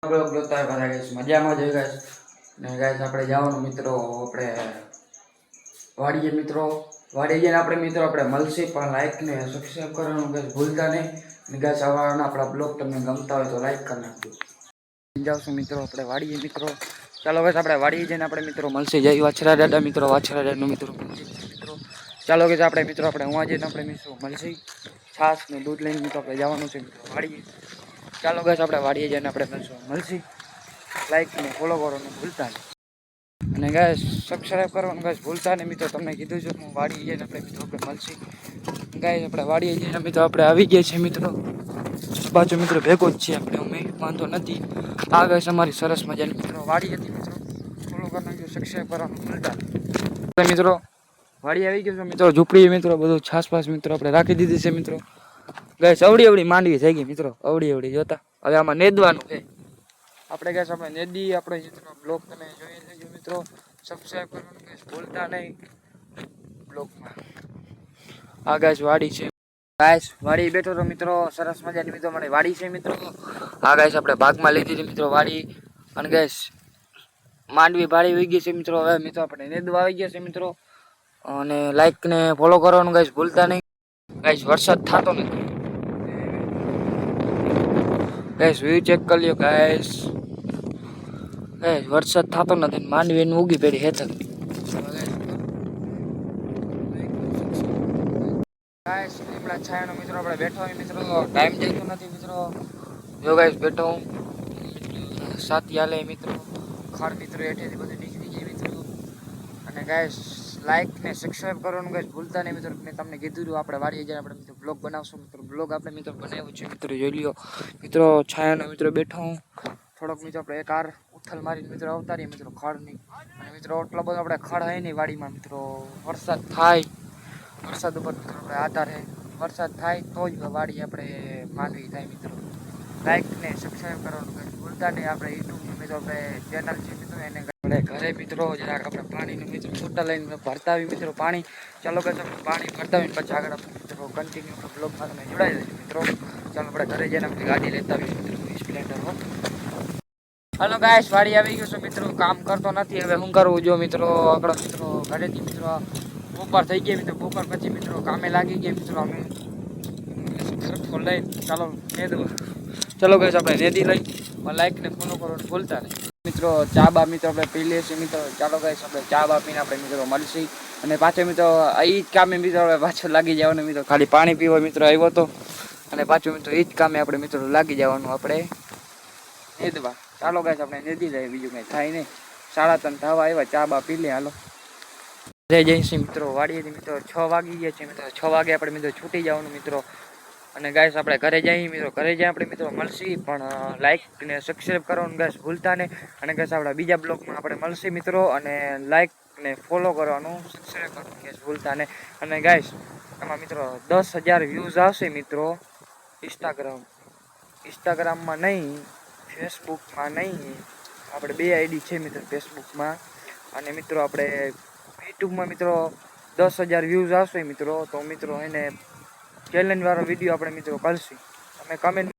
blog જોતા હોય બધા ગાઈસ મજામાં જ ગાઈસ ને ગાઈસ આપણે જવાનું મિત્રો આપણે વાડીએ મિત્રો વાડીએ જઈને આપણે મિત્રો આપણે મળશે પણ લાઈક ને સબસ્ક્રાઇબ કરવાનું ગાઈસ ભૂલતા નહીં ને ગાઈસ આવવાના આપણા બ્લોગ તમને ગમતા હોય તો લાઈક કરી નાખજો જાવશું મિત્રો આપણે વાડીએ મિત્રો ચાલો ગાઈસ આપણે વાડીએ જઈને આપણે મિત્રો મળશે જય વાછરા દાદા મિત્રો વાછરા દાદાનો મિત્રો ચાલો ગાઈસ આપણે મિત્રો આપણે હું જઈને આપણે મિત્રો મળશે છાસ ને દૂધ લઈને મિત્રો આપણે જવાનું છે મિત્રો વાડીએ ચાલો ગાઈસ આપણે વાડીએ જઈને આપણે મળશે લાઈક ને ફોલો કરવાનું ભૂલતા નહીં અને ગાઈસ સબસ્ક્રાઇબ કરવાનું ગાઈસ ભૂલતા નહીં મિત્રો તમને કીધું છે હું વાડીએ જઈને આપણે મિત્રો આપણે મળશે ગાઈસ આપણે વાડીએ જઈને મિત્રો આપણે આવી ગયા છે મિત્રો બાજુ મિત્રો ભેગો જ છે આપણે અમે વાંધો નથી આ ગાઈસ અમારી સરસ મજાની મિત્રો વાડી હતી મિત્રો ફોલો કરી નાખજો સબસ્ક્રાઇબ કરવાનું ભૂલતા નહીં મિત્રો વાડી આવી ગયો છે મિત્રો ઝૂંપડી મિત્રો બધું છાસપાસ મિત્રો આપણે રાખી દીધી છે મિત્રો ગાઈસ અવડી માંડવી થઈ ગઈ મિત્રો અવડી જોતા હવે આમાં નેદવાનું છે આપણે ગાઈસ આપણે નેદી આપણે મિત્રો બ્લોગ તમે જોઈ લેજો મિત્રો સબસ્ક્રાઇબ કરવાનું ગાઈસ ભૂલતા નહીં બ્લોગમાં આ ગાઈસ વાડી છે ગાઈસ વાડી બેઠો તો મિત્રો સરસ મજાની મિત્રો મને વાડી છે મિત્રો આ ગાઈસ આપણે ભાગમાં લીધી છે મિત્રો વાડી અને ગાઈસ માંડવી ભાડી હોઈ ગઈ છે મિત્રો હવે મિત્રો આપણે નેદવા આવી ગયા છે મિત્રો અને લાઈક ને ફોલો કરવાનું ગાઈસ ભૂલતા નહીં ગાઈસ વરસાદ થતો નથી ગાઈસ વ્યૂ ચેક કરી લ્યો ગાઈસ વરસાદ થતો નથી માંડવી એનું ઉગી પેડી હેઠળ ગાઈસ લીમડા છાયાનો મિત્રો આપણે બેઠો હોય મિત્રો ટાઈમ જતો નથી મિત્રો જો ગાઈસ બેઠો હું સાથી હાલે મિત્રો ખાડ મિત્રો હેઠેથી બધું નીકળી જાય મિત્રો અને ગાઈસ લાઈક ને સબસ્ક્રાઇબ કરવાનું ગાઈસ ભૂલતા નહીં મિત્રો મેં તમને કીધું હતું આપણે વાડીએ જઈને આપણે મિત્રો બ્લોગ બનાવશું મિત્રો બ્લોગ આપણે મિત્રો બનાવ્યો છે મિત્રો જોઈ લ્યો મિત્રો છાયાનો મિત્રો બેઠો હું થોડોક મિત્રો આપણે એક આર ઉથલ મારીને મિત્રો અવતારીએ મિત્રો ખડની અને મિત્રો એટલો બધો આપણે ખડ હોય નહીં વાડીમાં મિત્રો વરસાદ થાય વરસાદ ઉપર મિત્રો આપણે આધાર છે વરસાદ થાય તો જ વાડી આપણે માંડવી થાય મિત્રો લાઈક ને સબસ્ક્રાઇબ કરવાનું ગાઈસ ભૂલતા નહીં આપણે યુટ્યુબ મિત્રો આપણે ચેનલ છે મિત્રો એને આપણે ઘરે મિત્રો જરાક આપણે પાણીનું મિત્રો છૂટા લઈને ભરતા આવી મિત્રો પાણી ચાલો ગાઈસ આપણે પાણી ભરતા આવીને પછી આગળ આપણે મિત્રો કન્ટિન્યુ બ્લોગમાં તમે જોડાઈ જજો મિત્રો ચાલો આપણે ઘરે જઈને આપણે ગાડી લેતા આવીએ મિત્રો સ્પ્લેન્ડર હો હાલો ગાઈસ વાડી આવી ગયો છું મિત્રો કામ કરતો નથી હવે શું કરવું જો મિત્રો આગળ મિત્રો ઘરેથી મિત્રો બપોર થઈ ગયા મિત્રો બપોર પછી મિત્રો કામે લાગી ગયા મિત્રો અમે લઈ ચાલો નેદવા ચાલો ગાઈસ આપણે નેદી લઈ લાઈક ને ફોલો કરવાનું ભૂલતા નહીં મિત્રો ચા બા મિત્રો આપણે પી લઈએ છીએ મિત્રો ચાલો ગાઈસ આપણે ચા બા પીને આપણે મિત્રો મળશે અને પાછો મિત્રો એ જ કામે મિત્રો આપણે પાછો લાગી જવાનું મિત્રો ખાલી પાણી પીવા મિત્રો આવ્યો હતો અને પાછું મિત્રો એ જ કામે આપણે મિત્રો લાગી જવાનું આપણે નેદવા ચાલો ગાઈસ આપણે નેદી જાય બીજું કંઈ થાય નહીં 3:30 થવા આવ્યા ચા બા પી લે હાલો ઘરે જઈશું મિત્રો વાડીએથી મિત્રો 6 વાગી ગયા છે મિત્રો 6 વાગે આપણે મિત્રો છૂટી જવાનું મિત્રો અને ગાઈસ આપણે ઘરે જઈએ મિત્રો ઘરે જાય આપણે મિત્રો મળશે પણ લાઈક ને સબસ્ક્રાઇબ કરવાનું ગાઈસ ભૂલતા નહીં અને ગાઈસ આપણા બીજા બ્લોગમાં આપણે મળશે મિત્રો અને લાઈક ને ફોલો કરવાનું સબસ્ક્રાઇબ કરવાનું ગાઈસ ભૂલતા નહીં અને ગાઈસ એમાં મિત્રો 10,000 વ્યૂઝ આવશે મિત્રો ઇન્સ્ટાગ્રામમાં નહીં ફેસબુકમાં નહીં આપણે 2 આઈડી છે મિત્રો ફેસબુકમાં અને મિત્રો આપણે યુટ્યુબમાં મિત્રો 10,000 વ્યૂઝ આવશે મિત્રો તો મિત્રો એને ચેલેન્જ વાળો વિડીયો આપણે મિત્રો કરશું તમે કમેન્ટ